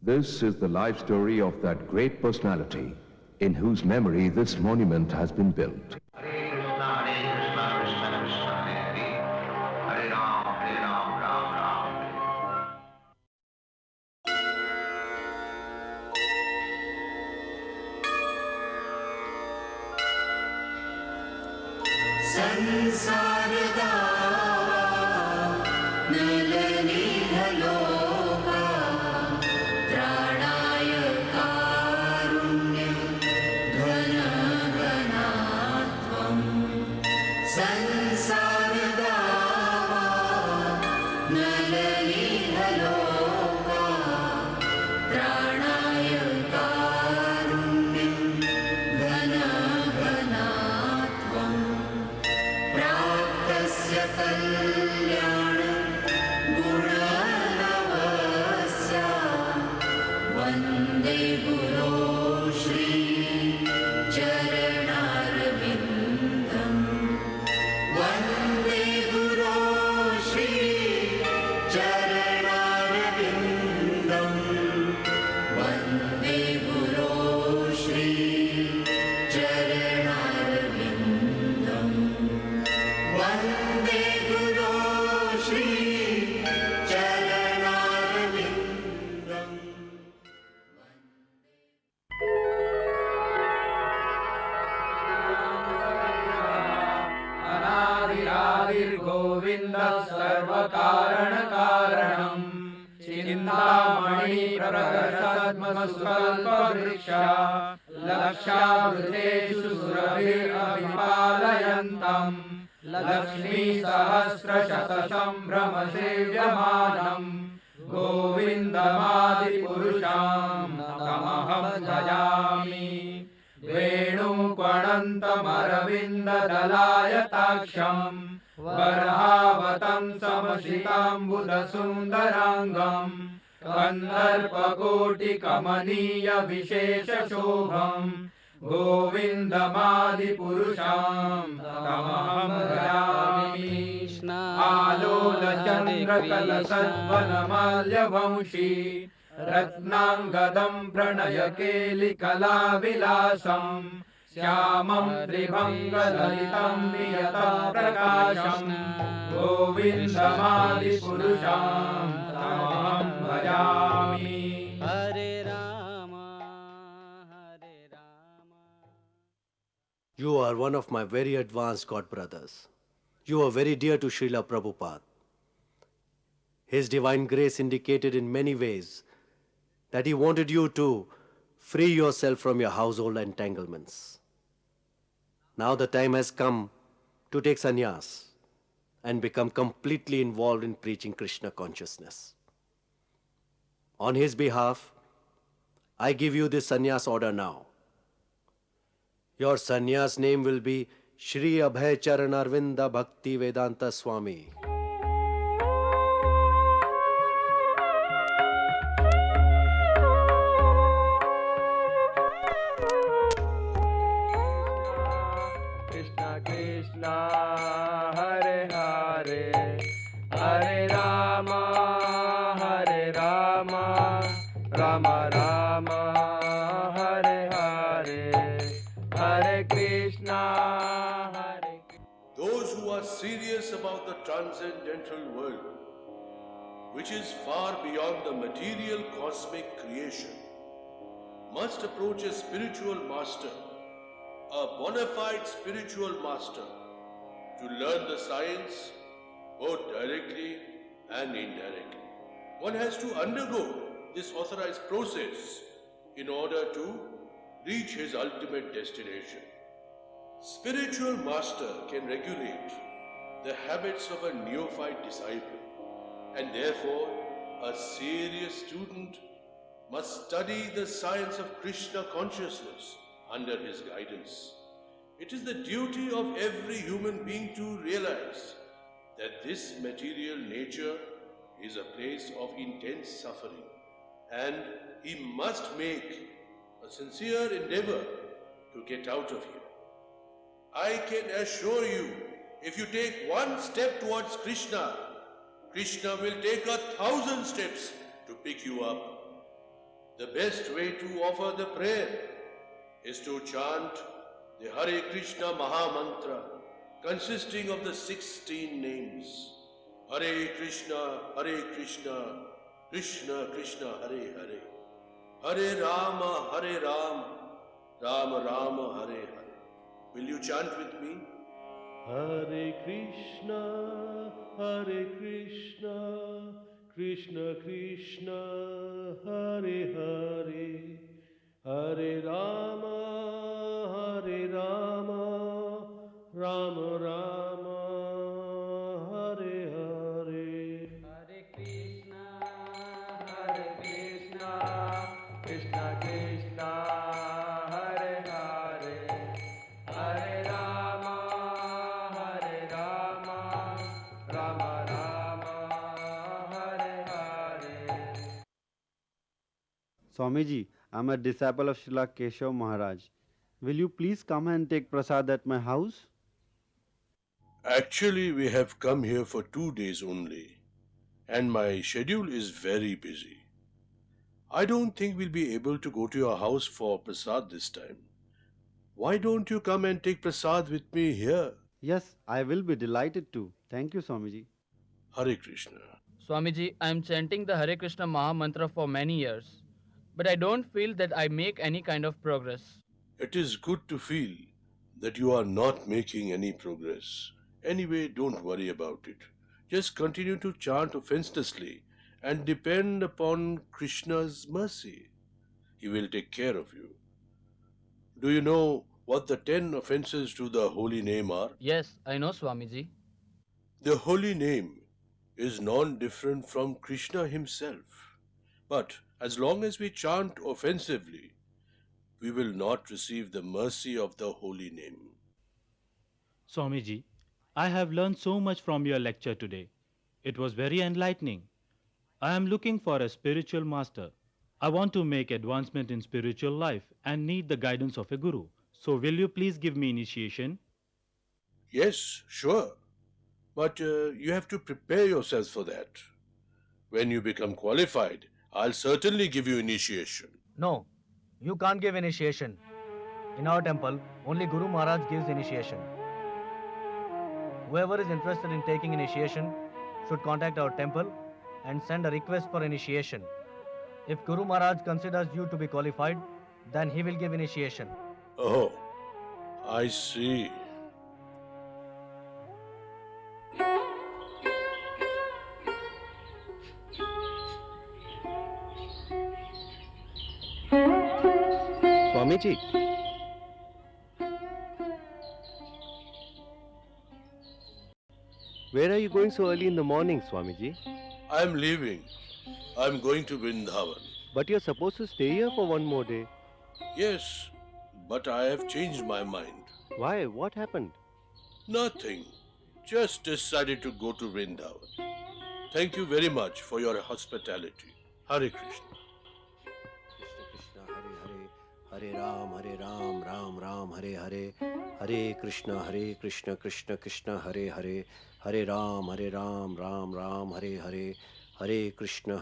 This is the life story of that great personality in whose memory this monument has been built. Hare Krishna, Krishna Krishna, Hare Hare, Hare Ram, Ram Ram. संसारदा नलनीहलोका त्राणाय कारुण्यं घनघनात्वं संसारदा नलनीहलोका त्राणाय कारुण्यं घनघनात्वम् प्राप्तस्य कल्याणं गुणनवस्य वन्दे गुरो श्री चरणारविन्दम् वन्दे गुरो श्री चरणारविन्दम् वन्दे गुरो श्री चरणारविन्दम् वन्दे गुरो श्री चरणारविन्दम् अनादिरादिर्गोविन्द सर्वकारणकारणम् चिन्तामणि प्रकर्षद्मस्वल्पवृक्ष लक्ष्यावृतेषु सुरभिरभिपालयन्तम् लक्ष्मीसहस्रशतसम्भ्रमसेव्यमानम् गोविन्दमादिपुरुषं तमहं भजामि वेणुपणन्तमरविन्ददलायताक्षम् वरहावतं समसिताम्बुदसुन्दराङ्गम् कन्दर्पकोटिकमनीयविशेषशोभम् गोविन्दमादिपुरुषं तमहं भजामि आलोलचन्द्रकलसद्वनमाल्यवंशी रत्नाङ्गदं प्रणयकेलिकलाविलासम् श्यामं त्रिभङ्गललितं नियतं प्रकाशं गोविन्दमादिपुरुषं तमहं भजामि हरे राम हरे Ram. You are one of my very advanced God brothers. You are very dear to Srila Prabhupada. His divine grace indicated in many ways that he wanted you to free yourself from your household entanglements. Now the time has come to take sannyas and become completely involved in preaching Krishna consciousness. On his behalf, I give you this sannyas order now. Your sannyas name will be Shri Abhay Charanarvinda Bhakti Vedanta Swami. Krishna Krishna Hare Hare Hare Rama Hare Rama Rama Rama Hare Hare Hare Krishna Hare Those who are serious about the transcendental world, which is far beyond the material cosmic creation, must approach a spiritual master, a bona fide spiritual master, to learn the science both directly and indirectly. One has to undergo this authorized process in order to reach his ultimate destination. Spiritual master can regulate the habits of a neophyte disciple, and therefore a serious student must study the science of Krishna consciousness under his guidance. It is the duty of every human being to realize that this material nature is a place of intense suffering, and he must make a sincere endeavor to get out of here. I can assure you, if you take one step towards Krishna, Krishna will take 1,000 steps to pick you up. the best way to offer the prayer is to chant the Hare Krishna Maha Mantra consisting of the 16 names. Hare Krishna, Krishna Krishna, Hare Hare. Hare Rama, Rama Rama, Hare Hare. Will you chant with me? Hare Krishna, Krishna Krishna, Hare Hare. Hare Rama, Rama Rama, Hare Hare. Hare Krishna, Krishna Krishna, Hare Hare, Hare Rama, Rama Rama, Hare Hare. Swamiji, I'm a disciple of Srila Keshav Maharaj. Will you please come and take prasad at my house? Actually, we have come here for 2 days only, and my schedule is very busy. I don't think we'll be able to go to your house for prasad this time. Why don't you come and take prasad with me here? Yes, I will be delighted to. Thank you, Swamiji. Hare Krishna. Swamiji, I am chanting the Hare Krishna Maha Mantra for many years, but I don't feel that I make any kind of progress. It is good to feel that you are not making any progress. Anyway, don't worry about it. Just continue to chant offenselessly and depend upon Krishna's mercy. He will take care of you. Do you know what the 10 offenses to the holy name are? Yes, I know, Swamiji. The holy name is non-different from Krishna himself. But as long as we chant offensively, we will not receive the mercy of the holy name. Swamiji, I have learned so much from your lecture today. It was very enlightening. I am looking for a spiritual master. I want to make advancement in spiritual life and need the guidance of a guru. So will you please give me initiation? Yes, sure. But you have to prepare yourselves for that. When you become qualified, I'll certainly give you initiation. No, you can't give initiation. In our temple, only Guru Maharaj gives initiation. Whoever is interested in taking initiation should contact our temple and send a request for initiation. If Guru Maharaj considers you to be qualified, then he will give initiation. Oh, I see. Swamiji. Where are you going so early in the morning, Swamiji? I'm leaving. I'm going to Vrindavan. But you're supposed to stay here for one more day. Yes, but I have changed my mind. Why? What happened? Nothing. Just decided to go to Vrindavan. Thank you very much for your hospitality. Hare Krishna. Krishna Krishna, Hare Hare. Hare Ram, Ram Ram, Hare Hare. Hare Krishna, Krishna Krishna, Hare Hare. Hare Ram, Ram Ram, Hare Hare. Hare Krishna,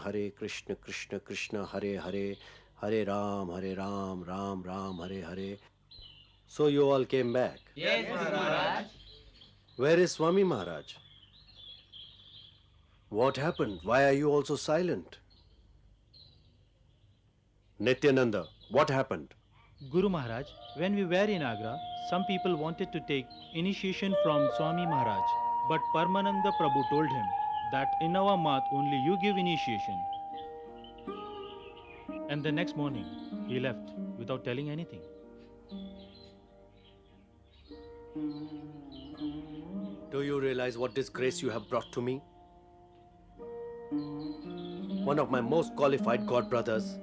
Krishna Krishna, Hare Hare. Hare Ram, Ram Ram, Hare Hare. So you all came back? Yes, Maharaj. Where is Swami Maharaj? What happened? Why are you also silent? Nityananda, what happened? Guru Maharaj, when we were in Agra, some people wanted to take initiation from Swami Maharaj. But Paramananda Prabhu told him that in our math only you give initiation. And the next morning, he left without telling anything. Do you realize what disgrace you have brought to me? One of my most qualified god brothers,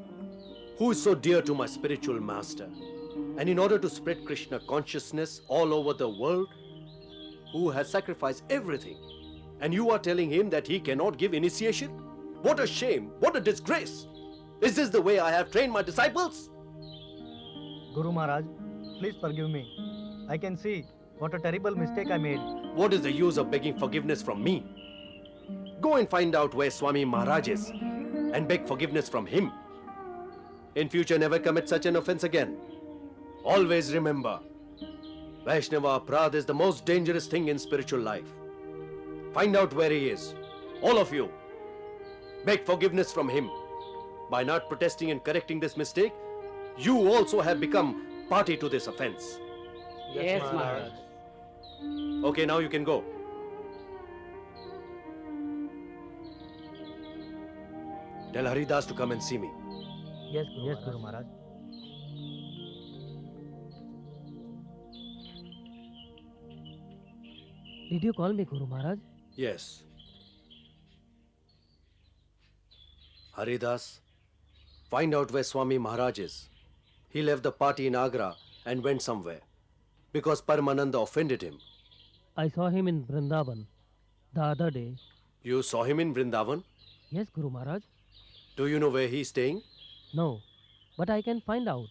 who is so dear to my spiritual master, and in order to spread Krishna consciousness all over the world, who has sacrificed everything, and you are telling him that he cannot give initiation? What a shame! What a disgrace! Is this the way I have trained my disciples? Guru Maharaj, please forgive me. I can see what a terrible mistake I made. What is the use of begging forgiveness from me? Go and find out where Swami Maharaj is and beg forgiveness from him. In future, never commit such an offense again. Always remember, Vaishnava Aparadh is the most dangerous thing in spiritual life. Find out where he is. All of you. Beg forgiveness from him. By not protesting and correcting this mistake, you also have become party to this offense. Yes, Maharaj. Okay, now you can go. Tell Haridas to come and see me. Yes, Guru Maharaj. Did you call me, Guru Maharaj? Yes. Haridas, find out where Swami Maharaj is. He left the party in Agra and went somewhere because Paramananda offended him. I saw him in Vrindavan the other day. You saw him in Vrindavan? Yes, Guru Maharaj. Do you know where he is staying? No, but I can find out.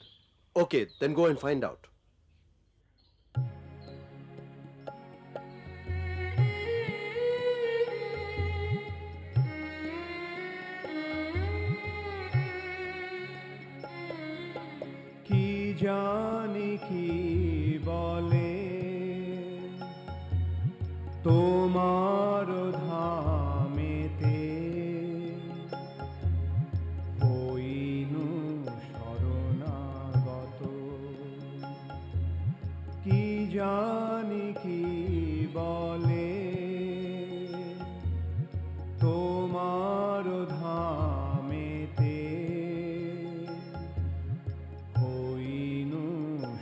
Okay, then go and find out. কি জানি কি বলে তোমার ধামেতে হইনু শরণাগত কি জানি কি বলে তোমার ধামেতে হইনু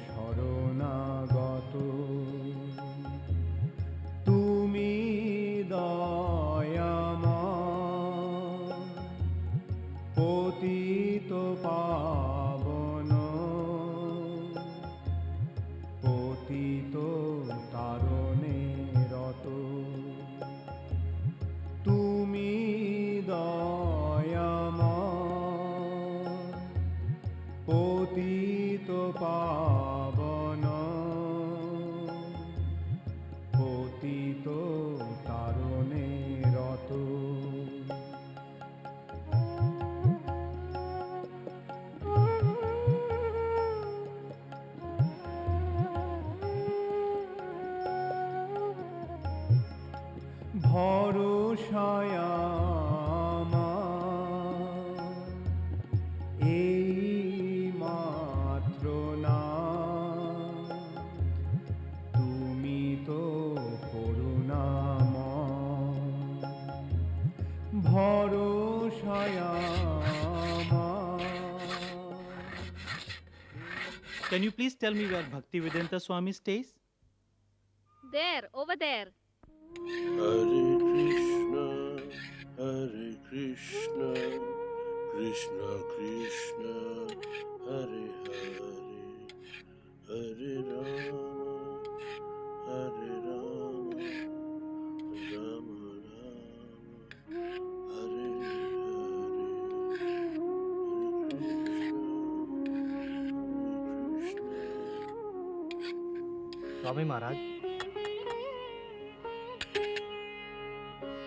শরণাগত তুমি দয়াময় পতিত পাবন পতিত তারণে রত তুমি দয়াময় পতিত পাবন পতিত তারণে রত ভরসায় আমার এই মাত্র না তুমি তো করুণাময় ভরসায় আমার Can you please tell me where Bhaktivedanta Swami stays? There, over there. Hare Krishna, Hare Krishna, Krishna Krishna, Hare Hare, Hare Rama, Hare Rama, Rama Rama, Hare Hare, Hare Krishna, Swami Maharaj.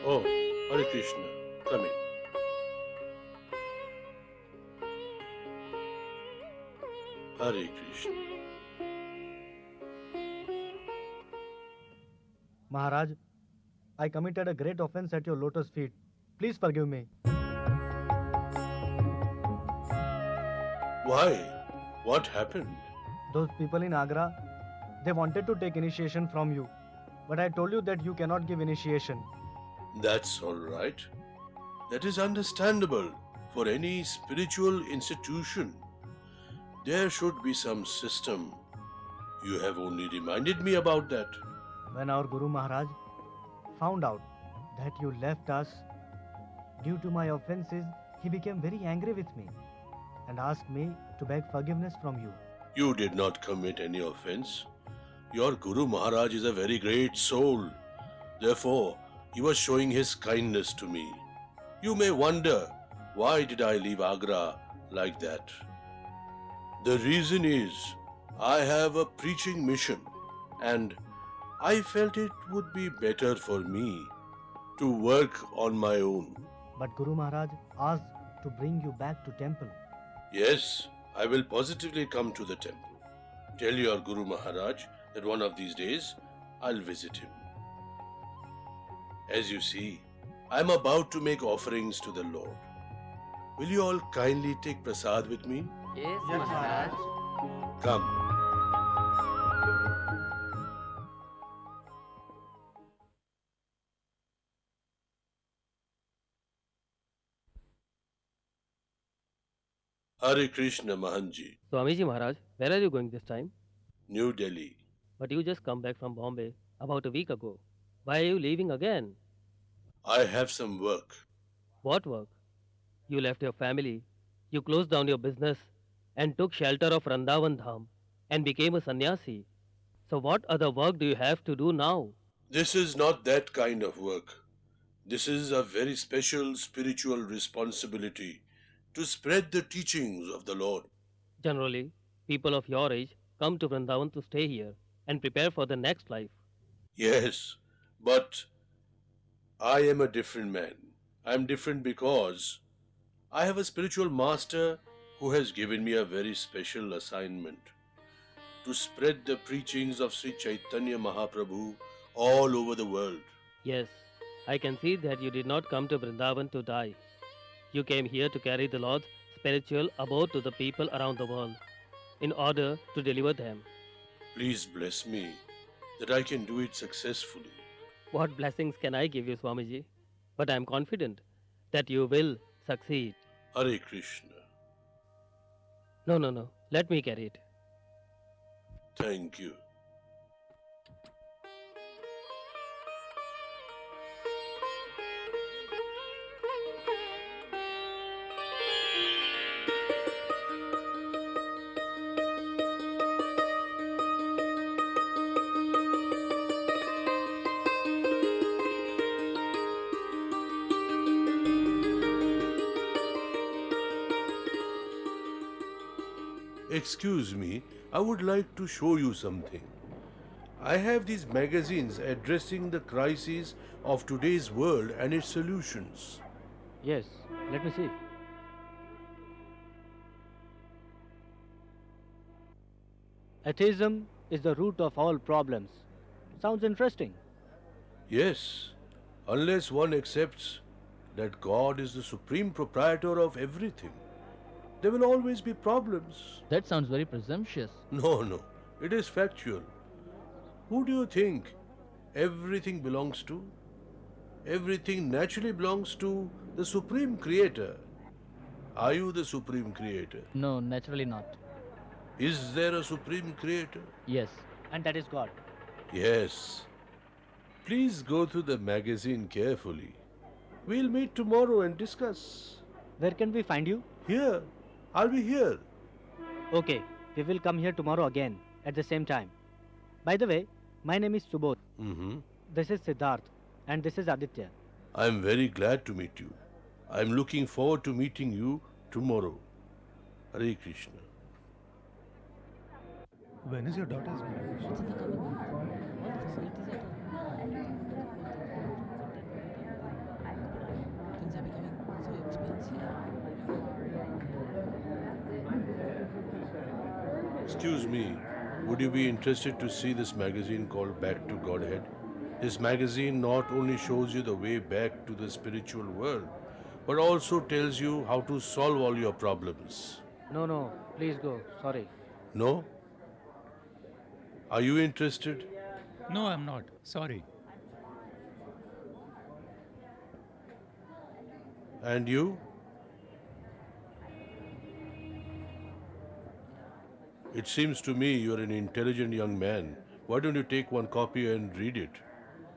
Oh, Hare Krishna, come in. Hare Krishna. Maharaj, I committed a great offense at your lotus feet. Please forgive me. Why? What happened? Those people in Agra, they wanted to take initiation from you. But I told you that you cannot give initiation. That's all right. That is understandable for any spiritual institution. There should be some system. You have only reminded me about that. When our Guru Maharaj found out that you left us due to my offenses, he became very angry with me and asked me to beg forgiveness from you. You did not commit any offense. Your Guru Maharaj is a very great soul. Therefore, he was showing his kindness to me. You may wonder, why did I leave Agra like that? The reason is, I have a preaching mission and I felt it would be better for me to work on my own. But Guru Maharaj asked to bring you back to temple. Yes, I will positively come to the temple. Tell your Guru Maharaj that one of these days I'll visit him. As you see, I am about to make offerings to the Lord. Will you all kindly take prasad with me? Yes, Maharaj. Come. Hare Krishna Mahanji, Swamiji Maharaj, where are you going this time? New Delhi. But you just come back from Bombay about a week ago. Why are you leaving again? I have some work. What work? You left your family, you closed down your business, and took shelter of Vrindavan Dham and became a sannyasi. So, what other work do you have to do now? This is not that kind of work. This is a very special spiritual responsibility to spread the teachings of the Lord. Generally, people of your age come to Vrindavan to stay here and prepare for the next life. Yes, but I am a different man. I am different because I have a spiritual master who has given me a very special assignment to spread the preachings of Sri Chaitanya Mahaprabhu all over the world. Yes, I can see that you did not come to Vrindavan to die. You came here to carry the Lord's spiritual abode to the people around the world in order to deliver them. Please bless me that I can do it successfully. What blessings can I give you, Swamiji? But I am confident that you will succeed. Hare Krishna. No. Let me carry it. Thank you. Excuse me, I would like to show you something. I have these magazines addressing the crises of today's world and its solutions. Yes, let me see. Atheism is the root of all problems. Sounds interesting. Yes, unless one accepts that God is the supreme proprietor of everything, there will always be problems. That sounds very presumptuous. No, it is factual. Who do you think everything belongs to? Everything naturally belongs to the Supreme Creator. Are you the Supreme Creator? No, naturally not. Is there a Supreme Creator? Yes. And that is God. Yes. Please go through the magazine carefully. We'll meet tomorrow and discuss. Where can we find you? Here. I'll be here. Okay, we will come here tomorrow again at the same time. By the way, my name is Subodh. This is Siddharth and this is Aditya. I'm very glad to meet you. I'm looking forward to meeting you tomorrow. Hare Krishna. When is your daughter's marriage? Excuse me, would you be interested to see this magazine called Back to Godhead? This magazine not only shows you the way back to the spiritual world, but also tells you how to solve all your problems. No, please go. Sorry. No? Are you interested? No, I'm not. Sorry. And you? It seems to me you're an intelligent young man. Why don't you take one copy and read it?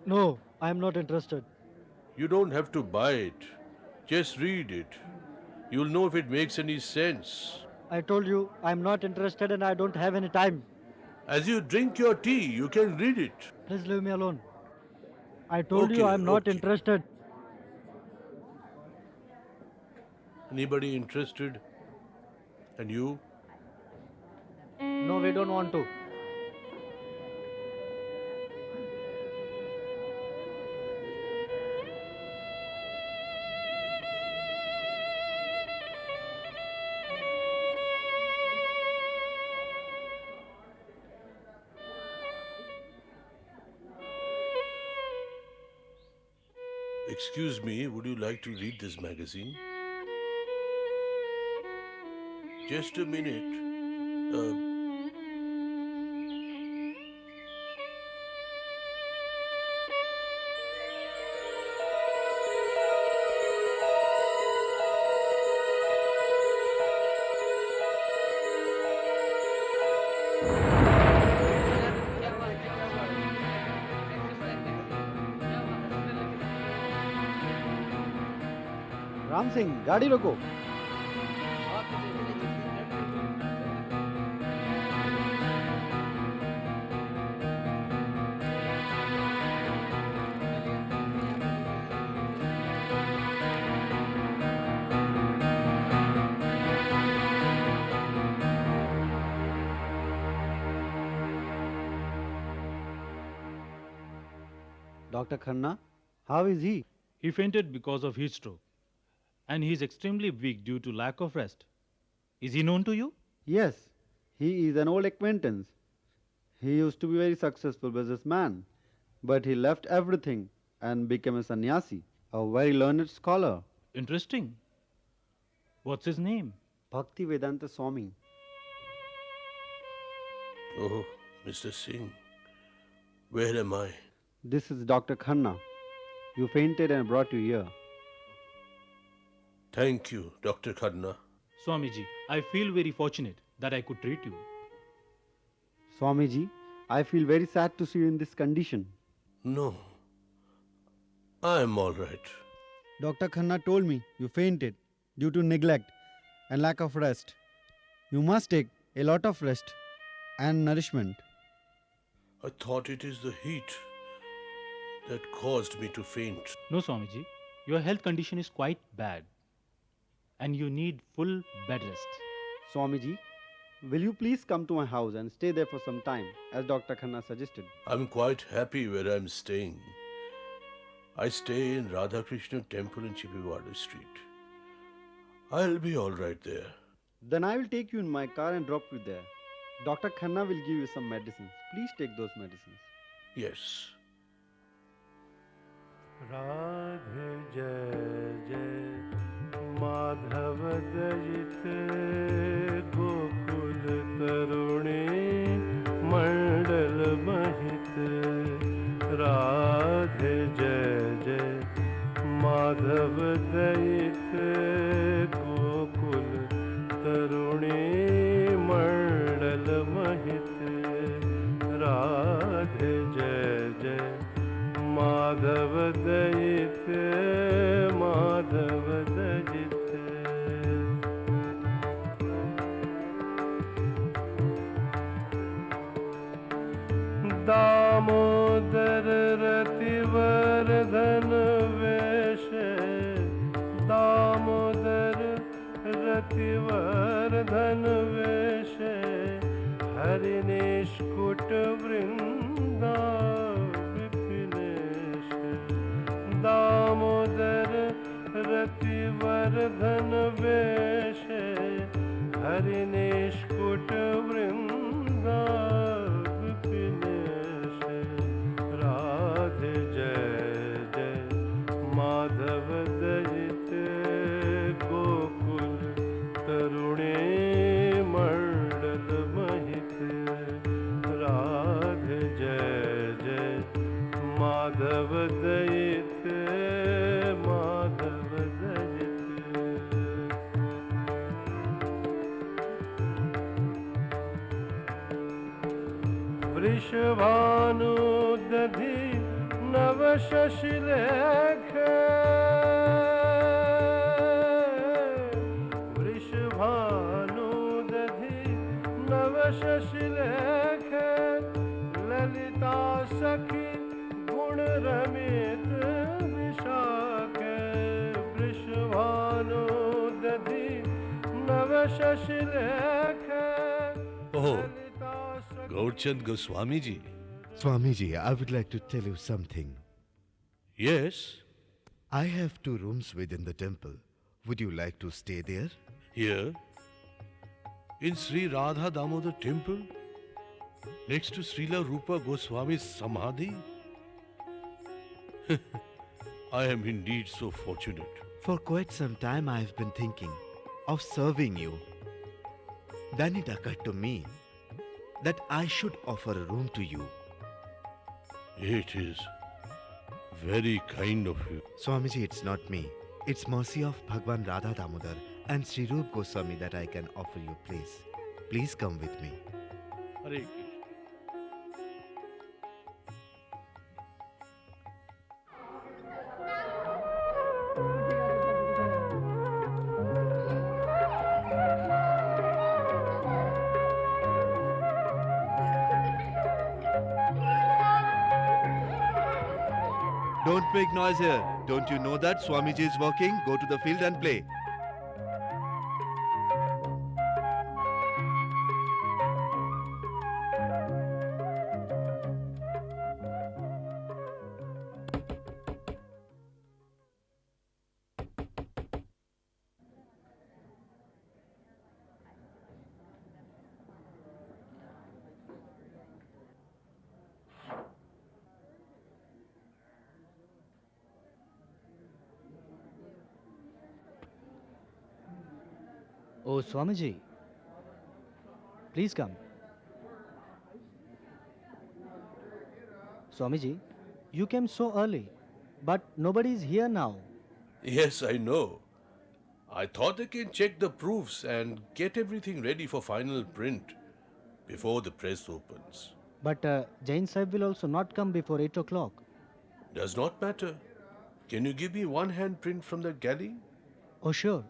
No, I am not interested. You don't have to buy it. Just read it. You'll know if it makes any sense. I told you I am not interested and I don't have any time. As you drink your tea, you can read it. Please leave me alone. I told Okay, you I am not okay. interested. Anybody interested? And you? No, we don't want to. Excuse me, would you like to read this magazine? Just a minute. Ram Singh, गाड़ी रोको। Dr. Khanna, how is he? He fainted because of heat stroke, and he is extremely weak due to lack of rest. Is he known to you? Yes, he is an old acquaintance. He used to be a very successful businessman, but he left everything and became a sannyasi, a very learned scholar. Interesting. What's his name? Bhakti Vedanta Swami. Oh, Mr. Singh, where am I? This is Dr. Khanna. You fainted and brought you here. Thank you, Dr. Khanna. Swamiji, I feel very fortunate that I could treat you. Swamiji, I feel very sad to see you in this condition. No, I am all right. Dr. Khanna told me you fainted due to neglect and lack of rest. You must take a lot of rest and nourishment. I thought it is the heat that caused me to faint. No, Swamiji, your health condition is quite bad, and you need full bed rest. Swamiji, will you please come to my house and stay there for some time, as Dr. Khanna suggested? I'm quite happy where I'm staying. I stay in Radhakrishna Temple in Chippiwada Street. I'll be all right there. Then I will take you in my car and drop you there. Dr. Khanna will give you some medicines. Please take those medicines. Yes. Radhe जय जय माधव दयित गोकुल तरुणे मंडल महित राधे जय जय माधव दयित गोकुल तरुणे मंडल महित राधे जय जय माधव दयित माधव दयित दामोदर रतिवर्धन वेश दामोदर रतिवर्धन वेश हरिनिष्कुट वृंदा दामोदर रतिवर्धन वेश हरिनिष्कुट वृंदा विपिनेश राधे जय जय माधव दयित गोकुल तरुणे मंडल महित राधे जय जय माधव दयित माधव दयित वृषभानु दधि नव शशिलेख वृषभानु दधि नव शशिलेख ललिता सखी गुण रमित विशाख वृषभानु दधि नव शशिलेख Oh, Gaurchand Goswami ji. Swamiji, I would like to tell you something. Yes? I have 2 rooms within the temple. Would you like to stay there? Here? In Sri Radha Damodar Temple? Next to Srila Rupa Goswami's Samadhi? I am indeed so fortunate. For quite some time I have been thinking of serving you. Then it occurred to me that I should offer a room to you. It is very kind of you. Swamiji, it's not me. It's mercy of Bhagwan Radha Damodar and Sri Rup Goswami that I can offer you place. Please come with me. Hare Krishna. Don't make noise here. Don't you know that Swamiji is working? Go to the field and play. Oh, Swamiji. Please come. Swamiji, you came so early, but nobody is here now. Yes, I know. I thought I can check the proofs and get everything ready for final print before the press opens. But Jain Sahib will also not come before 8 o'clock. Does not matter. Can you give me one hand print from the galley? Oh, sure.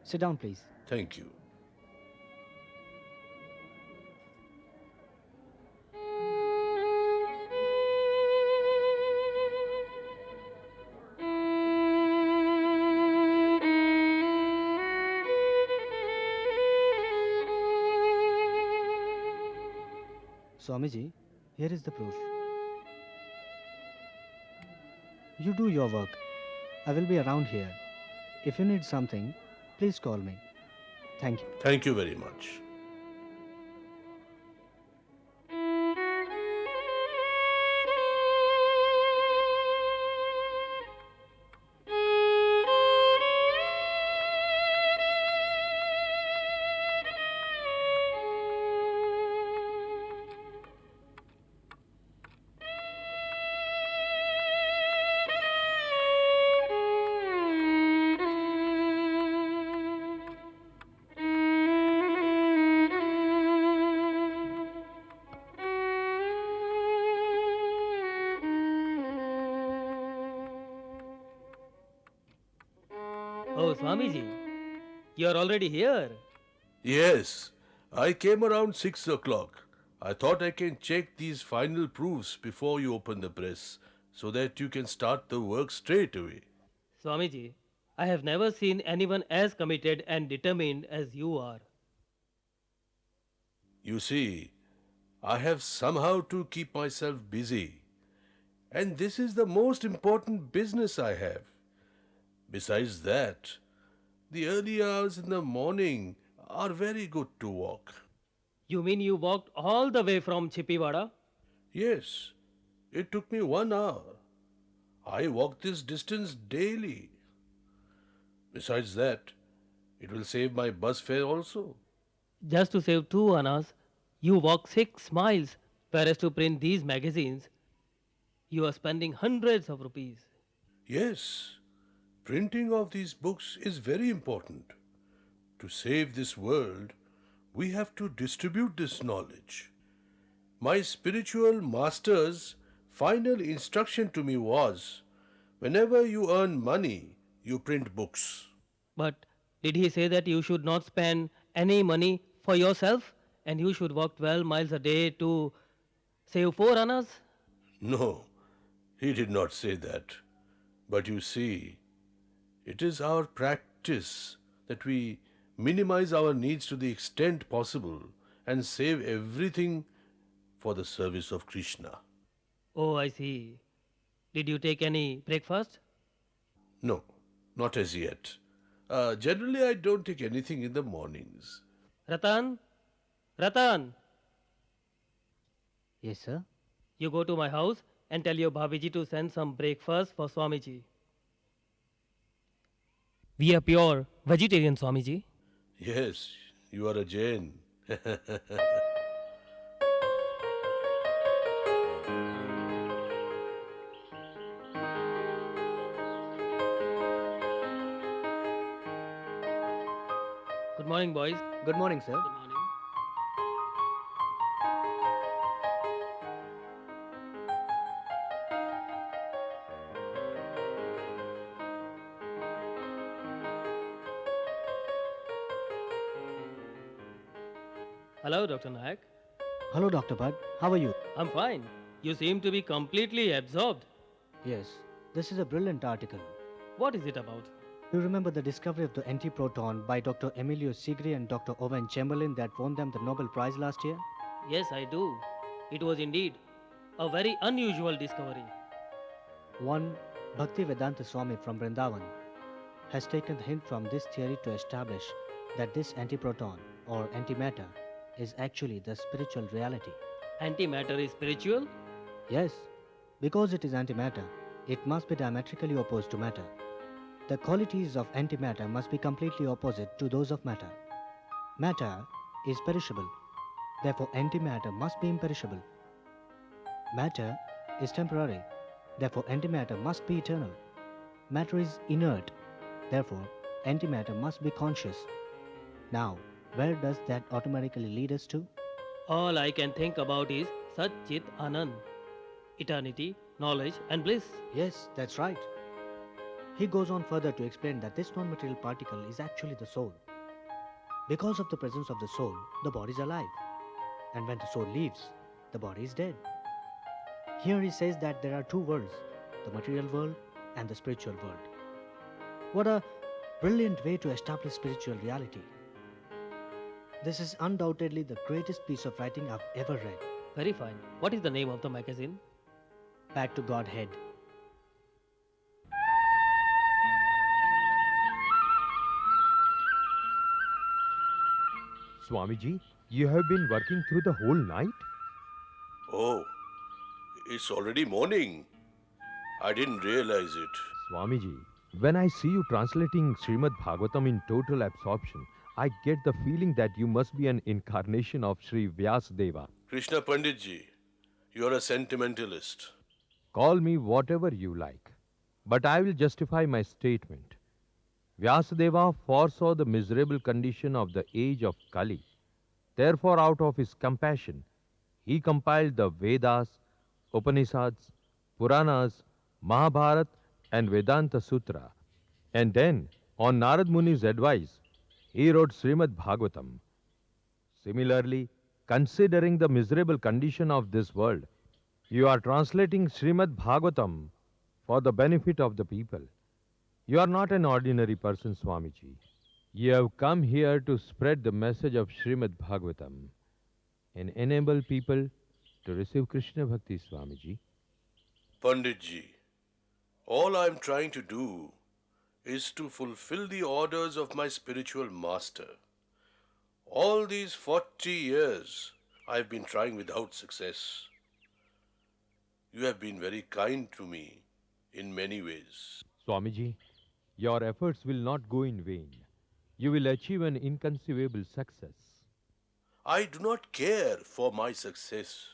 Sit down, please. Thank you. Swamiji, here is the proof. You do your work. I will be around here. If you need something, please call me. Thank you. Thank you very much. Oh, Swamiji, you are already here. Yes, I came around 6 o'clock. I thought I can check these final proofs before you open the press so that you can start the work straight away. Swamiji, I have never seen anyone as committed and determined as you are. You see, I have somehow to keep myself busy. And this is the most important business I have. Besides that, the early hours in the morning are very good to walk. You mean you walked all the way from Chippiwada? Yes, it took me 1 hour. I walk this distance daily. Besides that, it will save my bus fare also. Just to save 2 annas, you walk 6 miles, whereas to print these magazines, you are spending hundreds of rupees. Yes, printing of these books is very important. To save this world, we have to distribute this knowledge. My spiritual master's final instruction to me was, whenever you earn money, you print books. But did he say that you should not spend any money for yourself and you should walk 12 miles a day to save 4 annas? No, he did not say that. But you see, it is our practice that we minimize our needs to the extent possible and save everything for the service of Krishna. Oh, I see. Did you take any breakfast? No, not as yet. Generally, I don't take anything in the mornings. Ratan? Ratan! Yes, sir. You go to my house and tell your Bhabiji to send some breakfast for Swamiji. We are pure vegetarian, Swamiji. Yes, you are a Jain. Good morning, boys. Good morning, sir. Good morning. Hello, Dr. Nayak. Hello, Dr. Bud. How are you? I'm fine. You seem to be completely absorbed. Yes, this is a brilliant article. What is it about? You remember the discovery of the antiproton by Dr. Emilio Segre and Dr. Owen Chamberlain that won them the Nobel Prize last year? Yes, I do. It was indeed a very unusual discovery. One, Bhaktivedanta Swami from Vrindavan has taken the hint from this theory to establish that this antiproton or antimatter is actually the spiritual reality. Antimatter is spiritual? Yes, because it is antimatter, it must be diametrically opposed to matter. The qualities of antimatter must be completely opposite to those of matter. Matter is perishable, therefore antimatter must be imperishable. Matter is temporary, therefore antimatter must be eternal. Matter is inert, therefore antimatter must be conscious. Now, where does that automatically lead us to? All I can think about is Sat Chit Anand. Eternity, knowledge and bliss. Yes, that's right. He goes on further to explain that this non-material particle is actually the soul. Because of the presence of the soul, the body is alive. And when the soul leaves, the body is dead. Here he says that there are two worlds, the material world and the spiritual world. What a brilliant way to establish spiritual reality. This is undoubtedly the greatest piece of writing I've ever read. Very fine. What is the name of the magazine? Back to Godhead. Swamiji, you have been working through the whole night? Oh, it's already morning. I didn't realize it. Swamiji, when I see you translating Srimad Bhagavatam in total absorption, I get the feeling that you must be an incarnation of Sri Vyasadeva. Krishna Panditji, you are a sentimentalist. Call me whatever you like, but I will justify my statement. Vyasadeva foresaw the miserable condition of the age of Kali. Therefore, out of his compassion, he compiled the Vedas, Upanishads, Puranas, Mahabharata, and Vedanta Sutra. And then, on Narad Muni's advice, he wrote Srimad Bhagavatam. Similarly, considering the miserable condition of this world, you are translating Srimad Bhagavatam for the benefit of the people. You are not an ordinary person, Swamiji. You have come here to spread the message of Srimad Bhagavatam and enable people to receive Krishna Bhakti, Swamiji. Panditji, all I'm trying to do is to fulfill the orders of my spiritual master. All these 40 years, I've been trying without success. You have been very kind to me in many ways. Swamiji, your efforts will not go in vain. You will achieve an inconceivable success. I do not care for my success.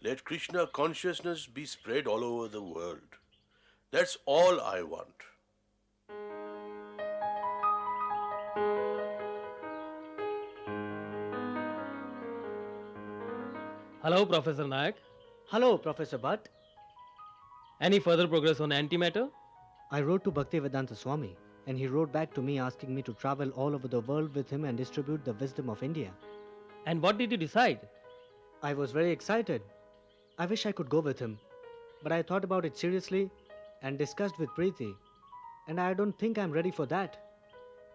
Let Krishna consciousness be spread all over the world. That's all I want. Hello, Professor Nayak. Hello, Professor Bhatt. Any further progress on antimatter? I wrote to Bhaktivedanta Swami, and he wrote back to me asking me to travel all over the world with him and distribute the wisdom of India. And what did you decide? I was very excited. I wish I could go with him, but I thought about it seriously and discussed with Preeti, and I don't think I'm ready for that.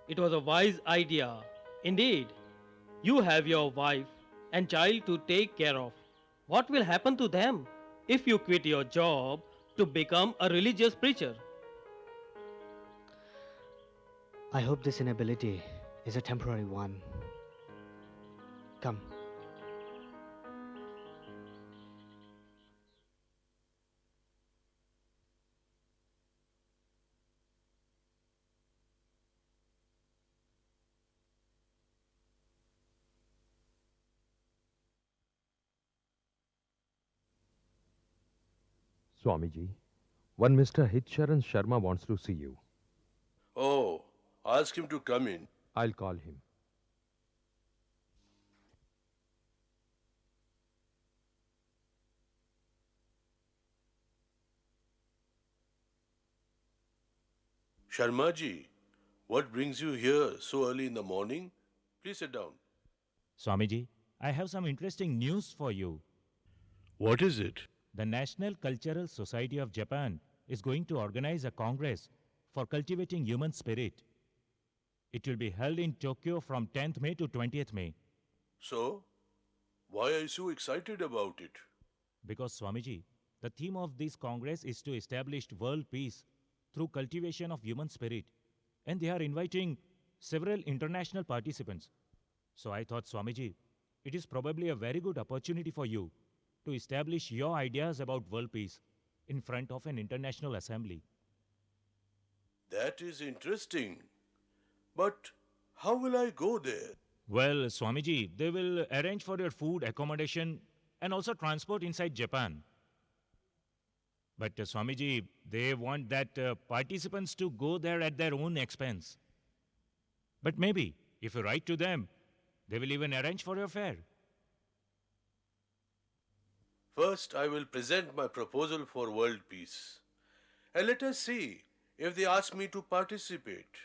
It was a wise idea. Indeed. You have your wife and child to take care of. What will happen to them if you quit your job to become a religious preacher? I hope this inability is a temporary one. Come. Swamiji, one Mr. Hitcharan Sharma wants to see you. Oh, ask him to come in. I'll call him. Sharmaji, what brings you here so early in the morning? Please sit down. Swamiji, I have some interesting news for you. What is it? The National Cultural Society of Japan is going to organize a congress for cultivating human spirit. It will be held in Tokyo from 10th May to 20th May. So, why are you so excited about it? Because, Swamiji, the theme of this congress is to establish world peace through cultivation of human spirit. And they are inviting several international participants. So I thought, Swamiji, it is probably a very good opportunity for you to establish your ideas about world peace in front of an international assembly. That is interesting. But how will I go there? Well, Swamiji, they will arrange for your food, accommodation, and also transport inside Japan. But Swamiji, they want that participants to go there at their own expense. But maybe, if you write to them, they will even arrange for your fare. First, I will present my proposal for world peace. And let us see if they ask me to participate.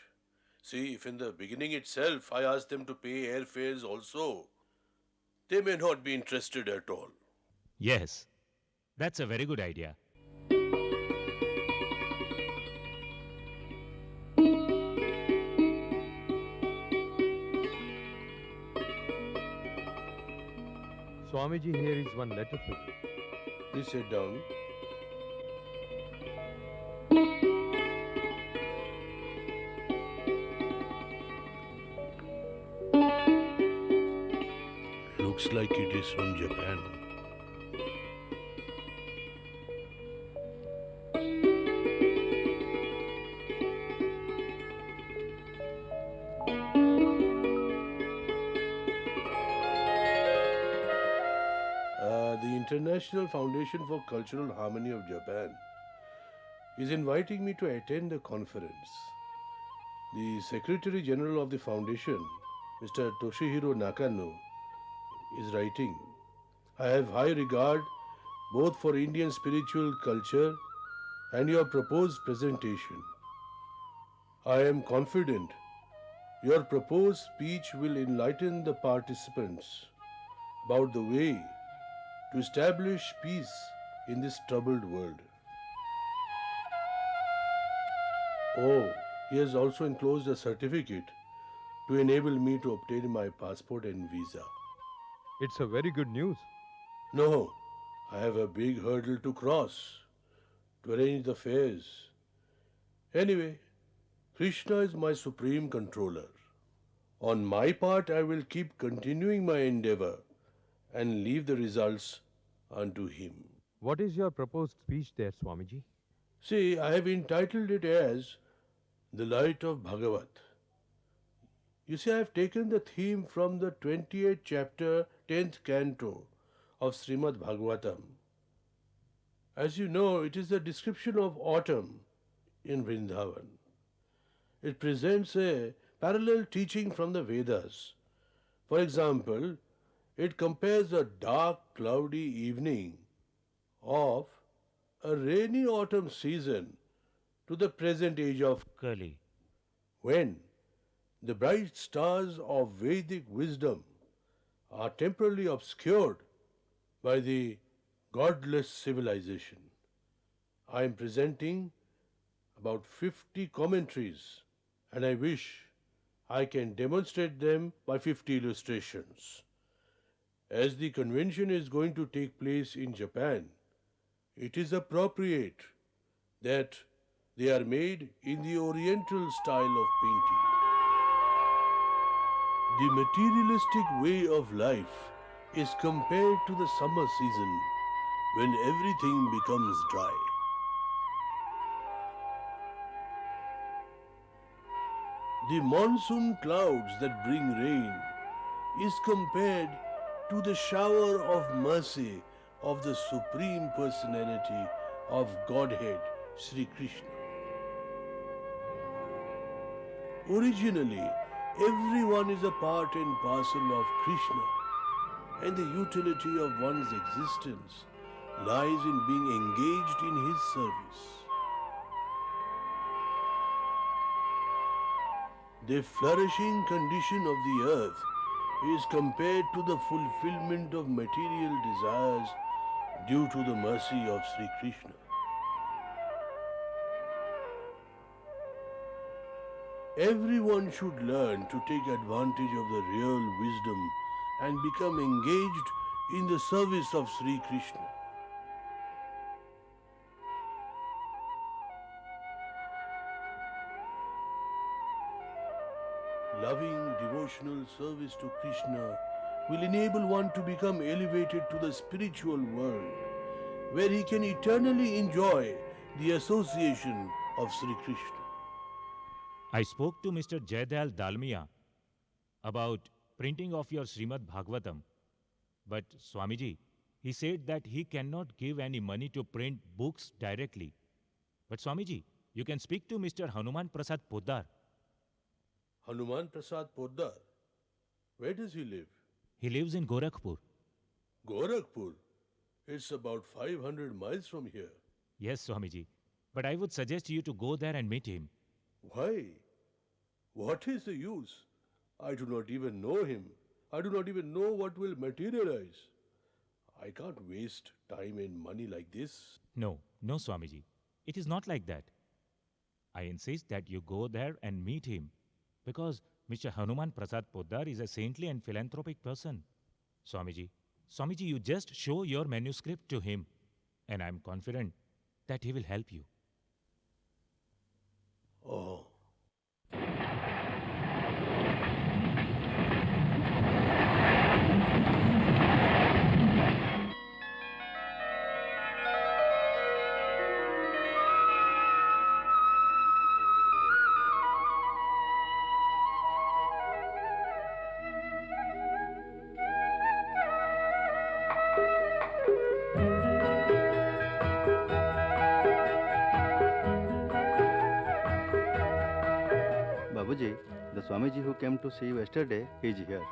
See, if in the beginning itself I ask them to pay airfares also, they may not be interested at all. Yes, that's a very good idea. Swamiji, here is one letter for you. Please sit down. Looks like it is from Japan. The International Foundation for Cultural Harmony of Japan is inviting me to attend the conference. The Secretary General of the foundation, Mr. Toshihiro Nakano, is writing, I have high regard both for Indian spiritual culture and your proposed presentation. I am confident your proposed speech will enlighten the participants about the way to establish peace in this troubled world. Oh, he has also enclosed a certificate to enable me to obtain my passport and visa. It's a very good news. No, I have a big hurdle to cross to arrange the fares. Anyway, Krishna is my supreme controller. On my part, I will keep continuing my endeavor and leave the results unto him. What is your proposed speech there, Swamiji? See, I have entitled it as The Light of Bhagavat. You see, I have taken the theme from the 28th chapter, 10th canto of Srimad Bhagavatam. As you know, it is the description of autumn in Vrindavan. It presents a parallel teaching from the Vedas. For example, it compares a dark, cloudy evening of a rainy autumn season to the present age of Kali, when the bright stars of Vedic wisdom are temporarily obscured by the godless civilization. I am presenting about 50 commentaries, and I wish I can demonstrate them by 50 illustrations. As the convention is going to take place in Japan, it is appropriate that they are made in the Oriental style of painting. The materialistic way of life is compared to the summer season when everything becomes dry. The monsoon clouds that bring rain is compared to the shower of mercy of the Supreme Personality of Godhead, Sri Krishna. Originally, everyone is a part and parcel of Krishna, and the utility of one's existence lies in being engaged in his service. The flourishing condition of the earth is compared to the fulfillment of material desires due to the mercy of Sri Krishna. Everyone should learn to take advantage of the real wisdom and become engaged in the service of Sri Krishna. Loving devotional service to Krishna will enable one to become elevated to the spiritual world, where he can eternally enjoy the association of Sri Krishna. I spoke to Mr. Jayadal Dalmia about printing of your Srimad Bhagavatam, but Swamiji, he said that he cannot give any money to print books directly. But Swamiji, you can speak to Mr. Hanuman Prasad Poddar. Hanuman Prasad Poddar? Where does he live? He lives in Gorakhpur. Gorakhpur? It's about 500 miles from here. Yes, Swamiji, but I would suggest you to go there and meet him. Why? What is the use? I do not even know him. I do not even know what will materialize. I can't waste time and money like this. No, Swamiji. It is not like that. I insist that you go there and meet him, because Mr. Hanuman Prasad Poddar is a saintly and philanthropic person. Swamiji, you just show your manuscript to him, and I am confident that he will help you. Oh. Babuji, the Swamiji who came to see you yesterday is here.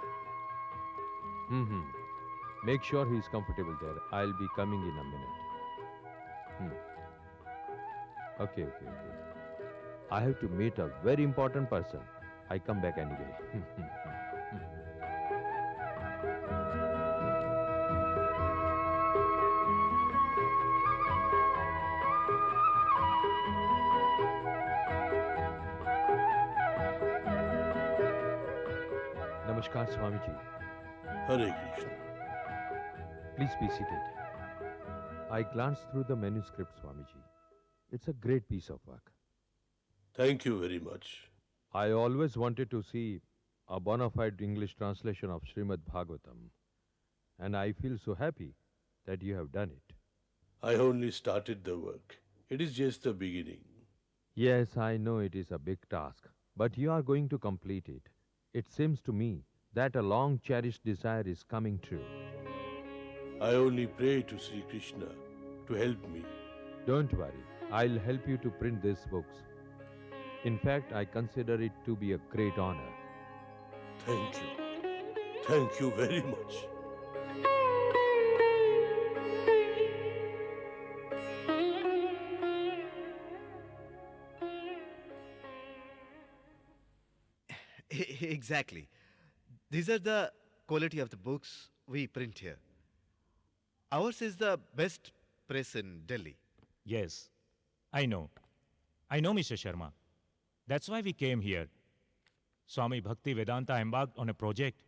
Make sure he's comfortable there. I'll be coming in a minute. Okay. I have to meet a very important person. I come back anyway. Namaskar, Swamiji. Hare Krishna. Please be seated. I glanced through the manuscript, Swamiji. It's a great piece of work. Thank you very much. I always wanted to see a bona fide English translation of Srimad Bhagavatam, and I feel so happy that you have done it. I only started the work. It is just the beginning. Yes, I know it is a big task, but you are going to complete it. It seems to me that a long cherished desire is coming true. I only pray to Sri Krishna to help me. Don't worry, I'll help you to print these books. In fact, I consider it to be a great honor. Thank you. Thank you very much. Exactly. These are the quality of the books we print here. Ours is the best press in Delhi. Yes, I know. I know, Mr. Sharma. That's why we came here. Swami Bhakti Vedanta embarked on a project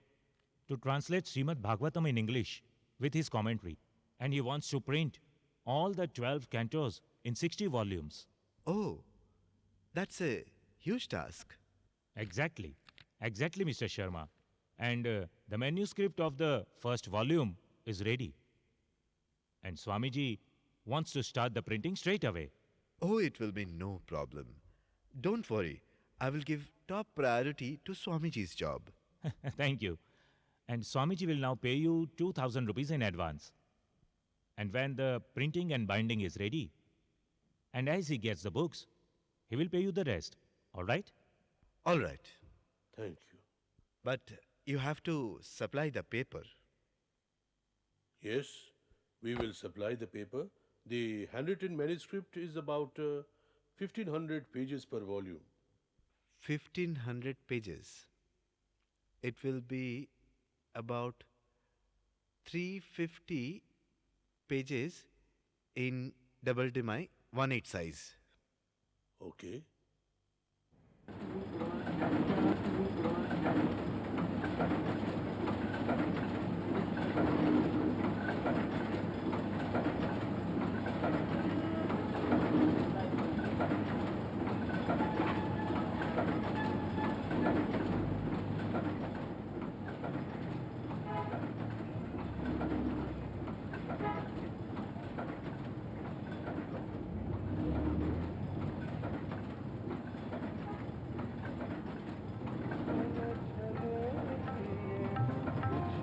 to translate Srimad Bhagavatam in English with his commentary, and he wants to print all the 12 cantos in 60 volumes. Oh, that's a huge task. Exactly, Mr. Sharma. And the manuscript of the first volume is ready. And Swamiji wants to start the printing straight away. Oh, it will be no problem. Don't worry. I will give top priority to Swamiji's job. Thank you. And Swamiji will now pay you 2,000 rupees in advance. And when the printing and binding is ready, And as he gets the books, he will pay you the rest. All right? All right. Thank you. But you have to supply the paper. Yes, we will supply the paper. The handwritten manuscript is about 1500 pages per volume. 1500 pages. It will be about 350 pages in double demi 1/8 size. Okay.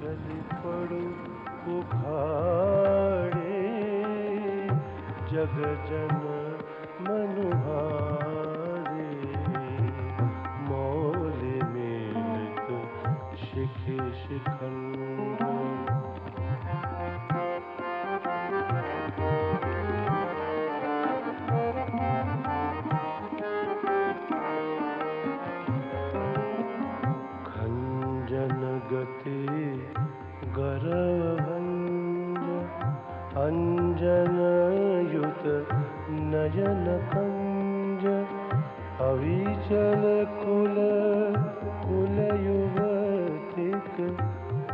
चली पड़ू उखाड़े जग जन मनुहारे मौले मिलत शिखि शिखंड खंजन गति गरभंज अंजन युत नयन कंज अविचल कुल कुल युवतिक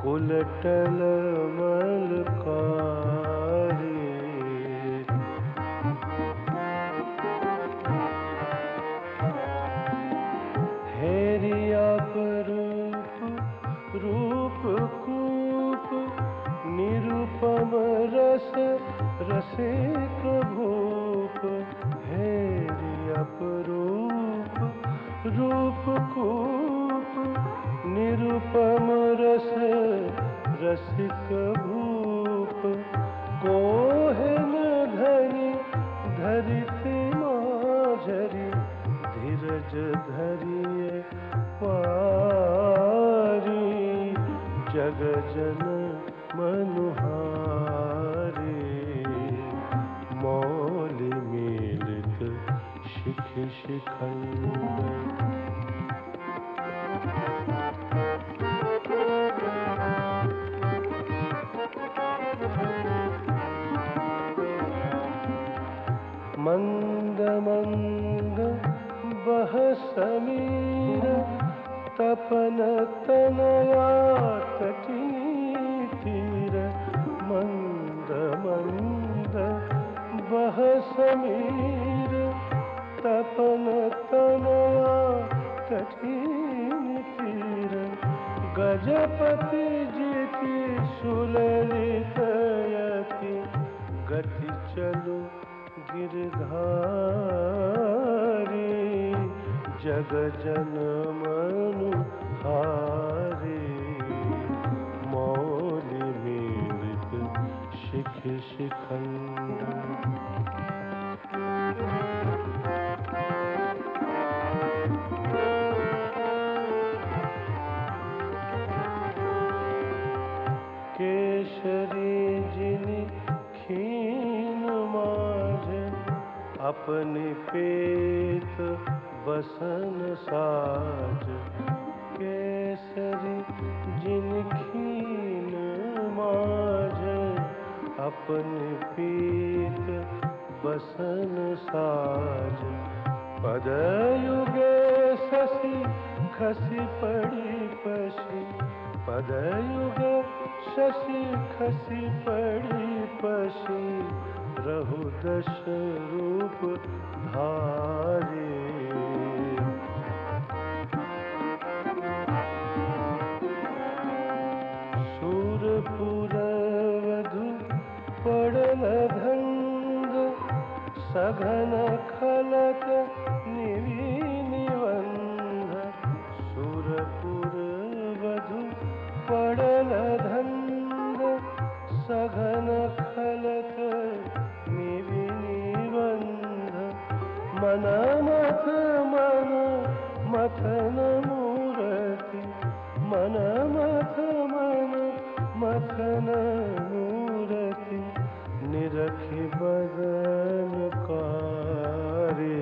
कुलटल मलकारी हेरिया रूप रूप कूप निरुपम रस रसिक भूप हेरि अपरूप रूप कूप निरुपम रस रसिक भूप कोहन धरि धरित माझरी धीरज धरिए पारी जग जन मनुहारे मौलि मिलित शिखि शिखंड मंद मंद बह समीर तपन तनया तटिनी तीर मंद मंद बह समीर तपन तनया तटिनी तीर गजपति जीति सुललित यति गति चलो गिरधारी जग जन मनुहारे मौलि मिलित शिखि शिखंड केशरी जिनि खीन माझ अपने पेत बसन साज केसरी जिन खीन माझ अपने पेत बसन साज पदयुगे शशि खसी पड़ी पशी पदयुगे शशि खसी पड़ी पशी रहु दश रूप धारे सूरपुर वधु पड़ल धंग सघन खलक निवि निबंध सूरपुर वधु पड़ल धंग सघन खलक निवि निबंध मन मथ मन मथन मूरति मन मथ मन मथन मूरति निरखि बदन कारे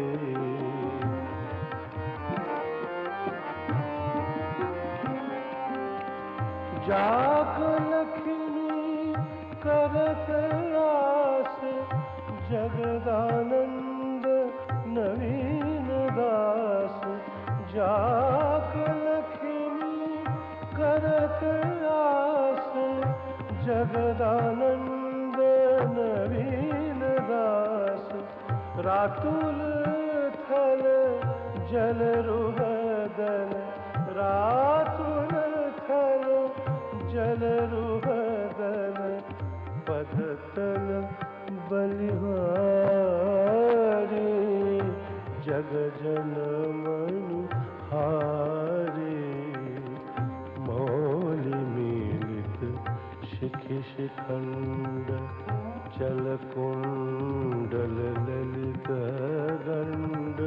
जाक लखनी करत आस जगदानंद नवीन दास जाक लखनी करत आस जगदानंद नवीन दास रातुल थल जल रुहदन रातुल थल जल रुहदन पधतल बलिहारी जग जन मनु हारी मौलि मिलित शिखि शिखंड चल कुंडल ललित गंड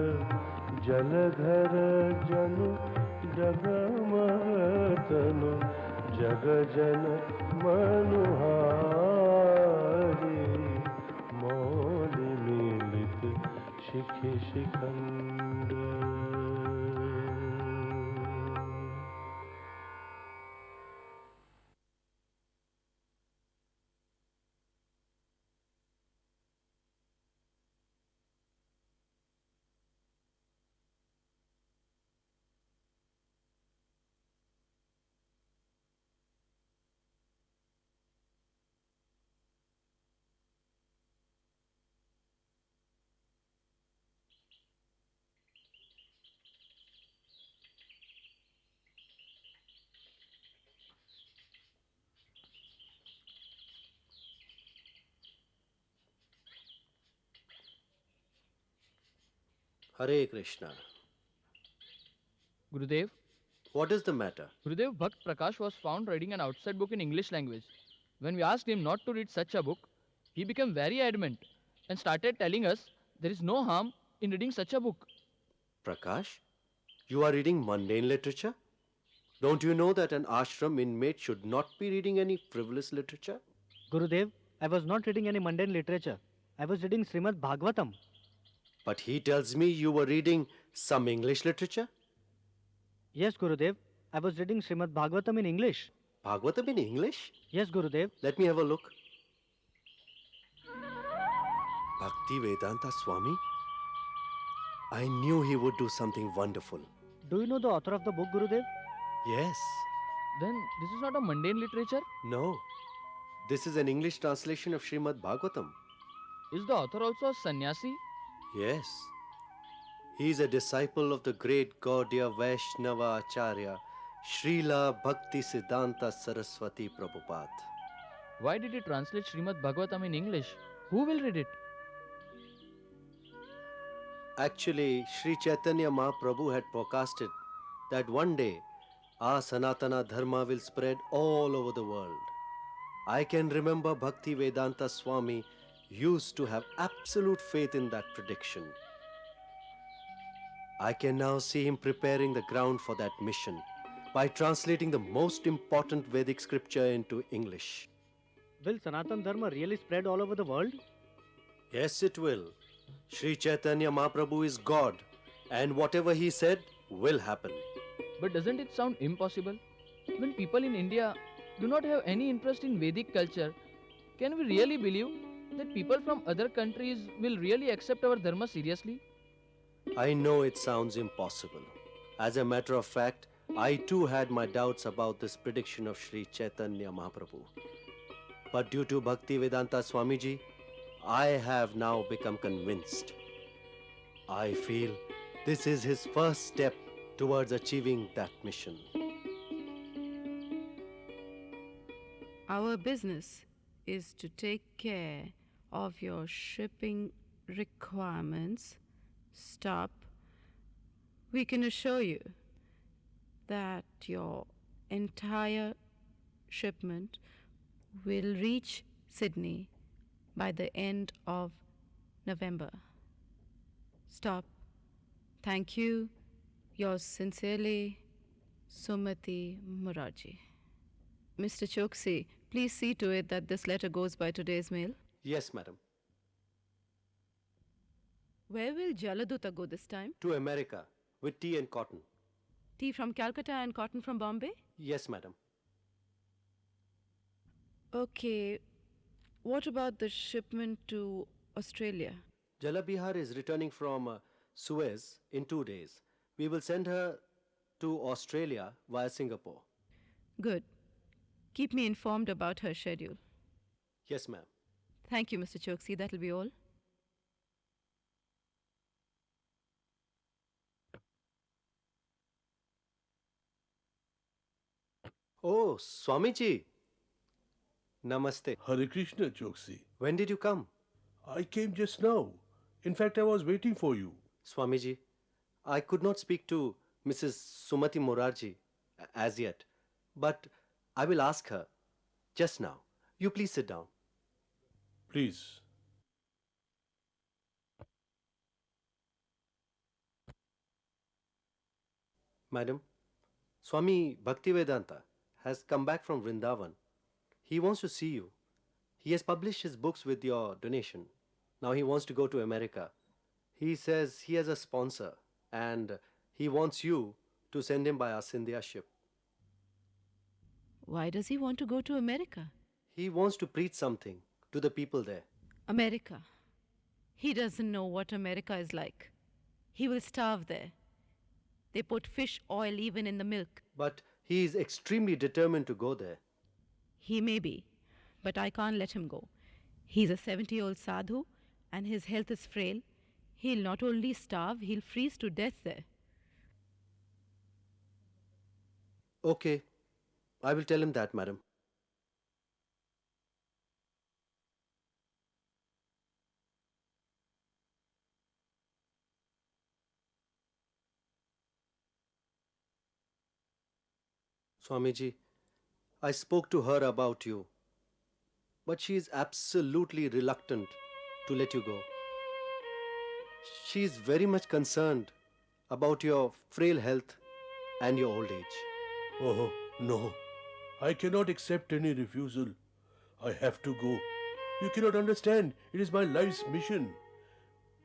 जलधर जनु जगमतनु जग जन मनुहारी मौलि मिलित शिखि शिखंड Hare Krishna. Gurudev, What is the matter? Gurudev, Bhakt Prakash was found reading an outside book in English language. When we asked him not to read such a book, he became very adamant and started telling us there is no harm in reading such a book. Prakash, you are reading mundane literature? Don't you know that an ashram inmate should not be reading any frivolous literature? Gurudev, I was not reading any mundane literature. I was reading Srimad Bhagavatam. But he tells me you were reading some English literature? Yes, Gurudev. I was reading Srimad Bhagavatam in English. Bhagavatam in English? Yes, Gurudev. Let me have a look. Bhakti Vedanta Swami? I knew he would do something wonderful. Do you know the author of the book, Gurudev? Yes. Then this is not a mundane literature? No. This is an English translation of Srimad Bhagavatam. Is the author also a sannyasi? Yes. He is a disciple of the great Gaudiya Vaishnava Acharya, Srila Bhakti Siddhanta Saraswati Prabhupada. Why did he translate Srimad Bhagavatam in English? Who will read it? Actually, Sri Chaitanya Mahaprabhu had forecasted that one day our Sanatana Dharma will spread all over the world. I can remember Bhakti Vedanta Swami used to have absolute faith in that prediction. I can now see him preparing the ground for that mission by translating the most important Vedic scripture into English. Will Sanatan Dharma really spread all over the world? Yes, it will. Sri Chaitanya Mahaprabhu is God, and whatever he said will happen. But doesn't it sound impossible? When people in India do not have any interest in Vedic culture, can we really believe that people from other countries will really accept our dharma seriously? I know it sounds impossible. As a matter of fact, I too had my doubts about this prediction of Sri Chaitanya Mahaprabhu. But due to Bhakti Vedanta Swamiji, I have now become convinced. I feel this is his first step towards achieving that mission. Our business is to take care of your shipping requirements. Stop. We can assure you that your entire shipment will reach Sydney by the end of November. Stop. Thank you. Yours sincerely, Sumati Murarji. Mr. Choksi, please see to it that this letter goes by today's mail. Yes, madam. Where will Jaladuta go this time? To America with tea and cotton. Tea from Calcutta and cotton from Bombay? Yes, madam. Okay. What about the shipment to Australia? Jalabihar is returning from Suez in 2 days. We will send her to Australia via Singapore. Good. Keep me informed about her schedule. Yes, ma'am. Thank you, Mr. Choksi. That'll be all. Oh, Swamiji. Namaste. Hare Krishna, Choksi. When did you come? I came just now. In fact, I was waiting for you. Swamiji, I could not speak to Mrs. Sumati Morarji as yet, but I will ask her just now. You please sit down. Please. Madam, Swami Bhaktivedanta has come back from Vrindavan. He wants to see you. He has published his books with your donation. Now he wants to go to America. He says he has a sponsor and he wants you to send him by our Scindia ship. Why does he want to go to America? He wants to preach something to the people there. America. He doesn't know what America is like. He will starve there. They put fish oil even in the milk. But he is extremely determined to go there. He may be, but I can't let him go. He's a 70-year-old sadhu and his health is frail. He'll not only starve, he'll freeze to death there. Okay, I will tell him that, madam. Swamiji, I spoke to her about you, but she is absolutely reluctant to let you go. She is very much concerned about your frail health and your old age. Oh, no. I cannot accept any refusal. I have to go. You cannot understand. It is my life's mission.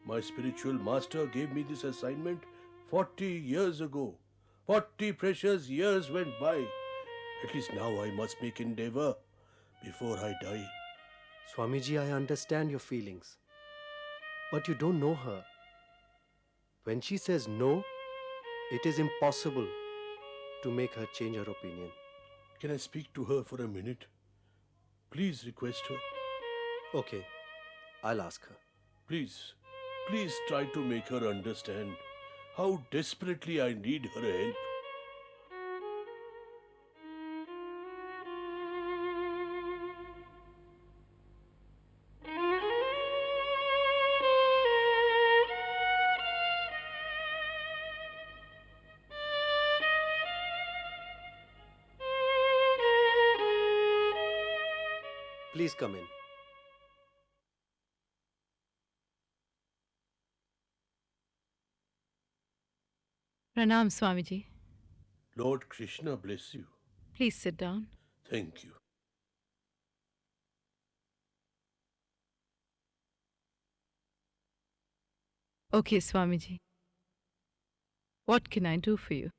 My spiritual master gave me this assignment 40 years ago. 40 precious years went by. At least now I must make endeavor before I die. Swamiji, I understand your feelings, but you don't know her. When she says no, it is impossible to make her change her opinion. Can I speak to her for a minute? Please request her. Okay, I'll ask her. Please try to make her understand how desperately I need her help. Please come in. Pranam, Swamiji. Lord Krishna bless you. Please sit down. Thank you. Okay, Swamiji. What can I do for you?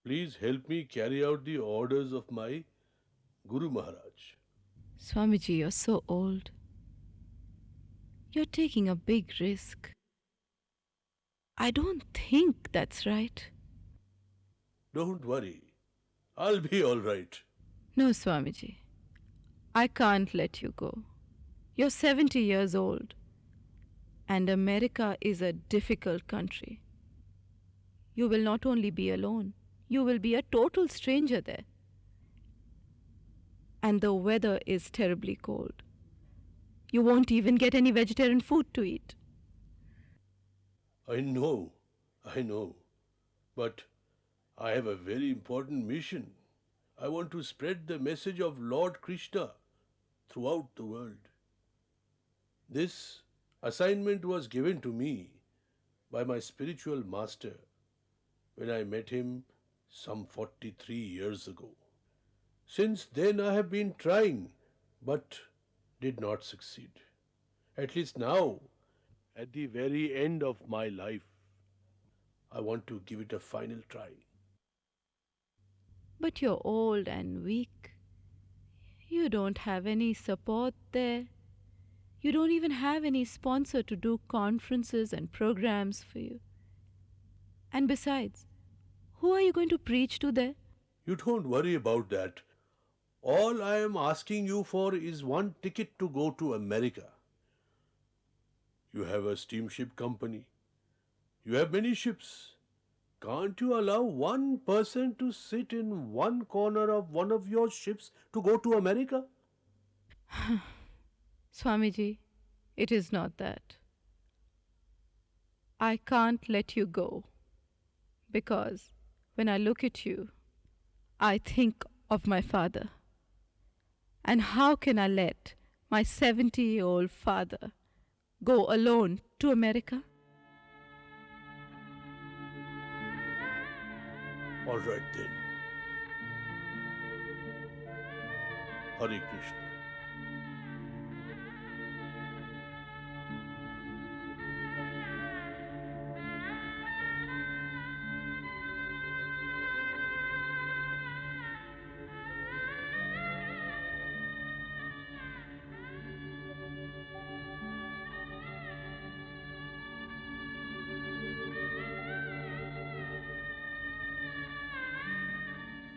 Please help me carry out the orders of my Guru Maharaj. Swamiji, you're so old. You're taking a big risk. I don't think that's right. Don't worry. I'll be all right. No, Swamiji. I can't let you go. You're 70 years old. And America is a difficult country. You will not only be alone, you will be a total stranger there. And the weather is terribly cold. You won't even get any vegetarian food to eat. I know. But I have a very important mission. I want to spread the message of Lord Krishna throughout the world. This assignment was given to me by my spiritual master when I met him some 43 years ago. Since then, I have been trying, but did not succeed. At least now, at the very end of my life, I want to give it a final try. But you're old and weak. You don't have any support there. You don't even have any sponsor to do conferences and programs for you. And besides, who are you going to preach to there? You don't worry about that. All I am asking you for is one ticket to go to America. You have a steamship company. You have many ships. Can't you allow one person to sit in one corner of one of your ships to go to America? Swamiji, it is not that. I can't let you go because when I look at you, I think of my father. And how can I let my 70-year-old father go alone to America? All right then. Hare Krishna.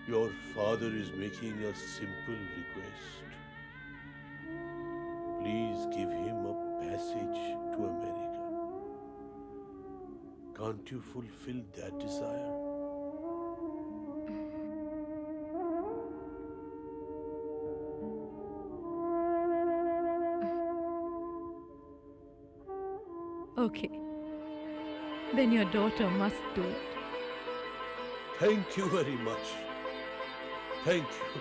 Your father is making a simple request. Please give him a passage to America. Can't you fulfill that desire? Okay. Then your daughter must do it. Thank you very much. Thank you.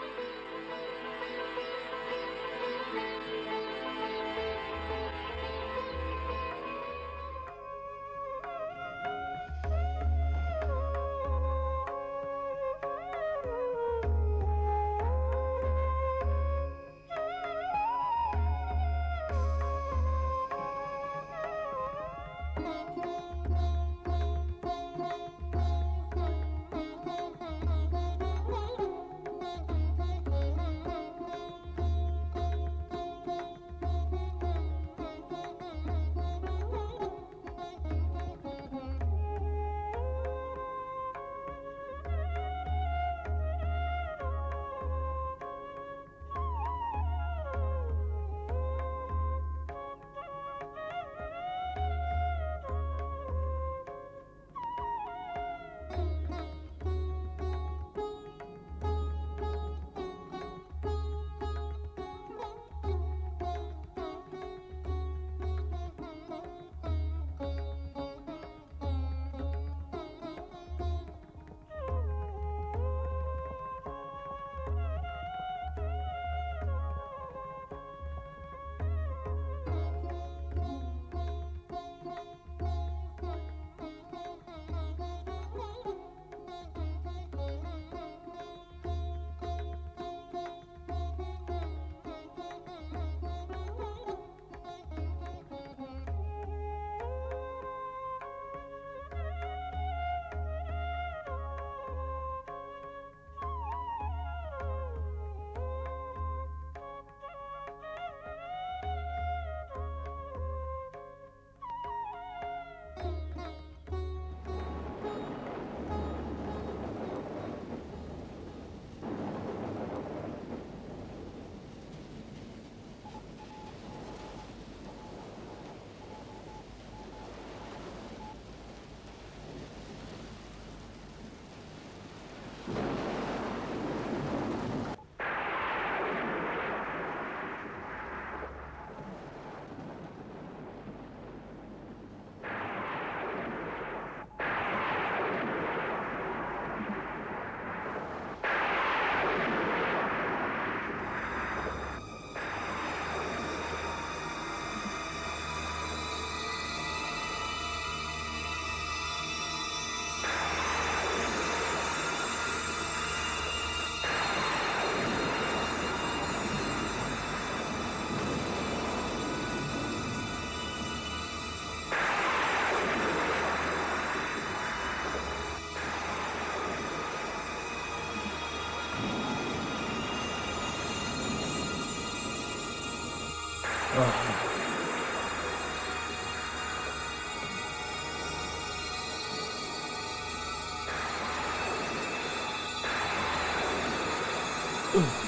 Oh,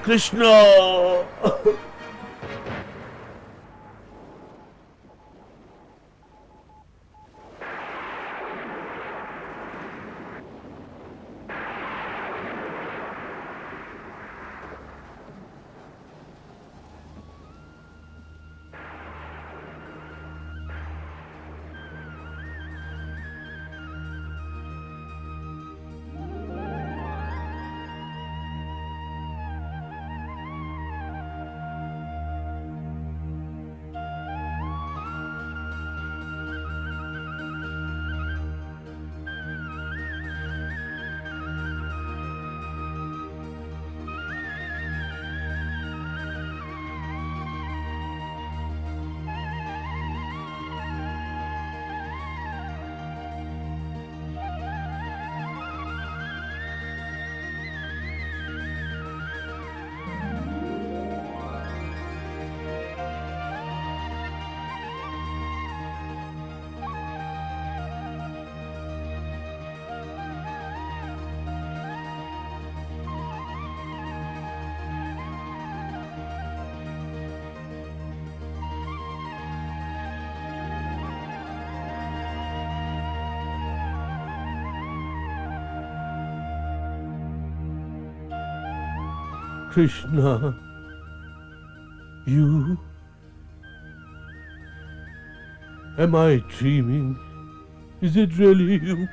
Krishna! Krishna, you? Am I dreaming? Is it really you?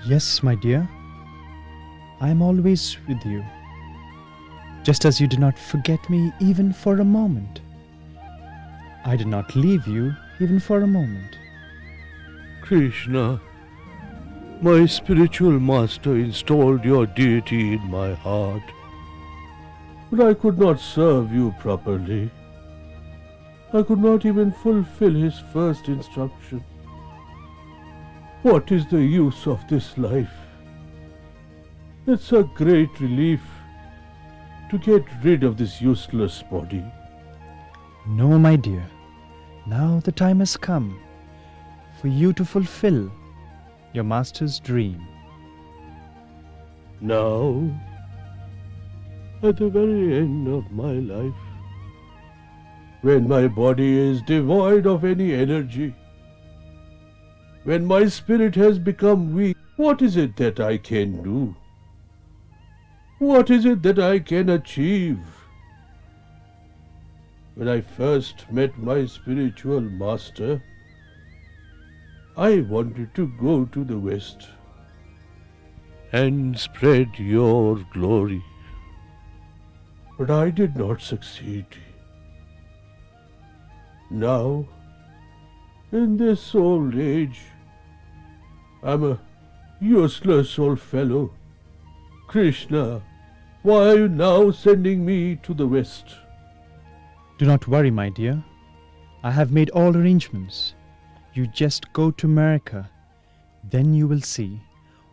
Yes, my dear. I am always with you. Just as you did not forget me even for a moment. I did not leave you even for a moment. Krishna, my spiritual master installed your deity in my heart. But I could not serve you properly. I could not even fulfill his first instruction. What is the use of this life? It's a great relief to get rid of this useless body. No, my dear. Now the time has come for you to fulfill your master's dream. Now, at the very end of my life, when my body is devoid of any energy, when my spirit has become weak, what is it that I can do? What is it that I can achieve? When I first met my spiritual master, I wanted to go to the West and spread your glory. But I did not succeed. Now, in this old age, I'm a useless old fellow. Krishna, why are you now sending me to the West? Do not worry, my dear. I have made all arrangements. You just go to America. Then you will see.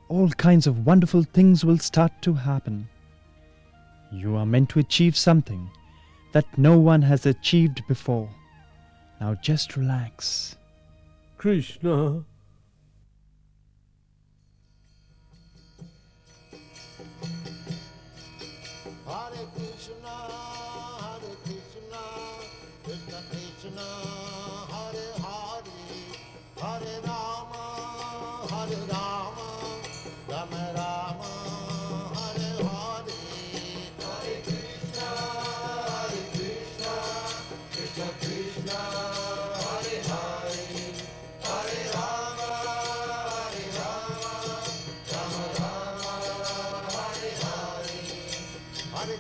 All kinds of wonderful things will start to happen. You are meant to achieve something that no one has achieved before. Now just relax. Krishna. Hare Krishna, Krishna Krishna, Hare Hare, Hare Rama, Rama Rama, Hare Hare. Hare Krishna, Krishna Krishna, Hare Hare, Hare Rama, Rama Rama, Hare Hare. Hare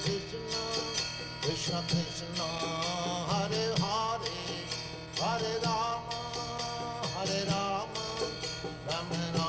Krishna, Krishna Krishna, Hare Hare, Hare Rama, Hare Rama, Rama Rama.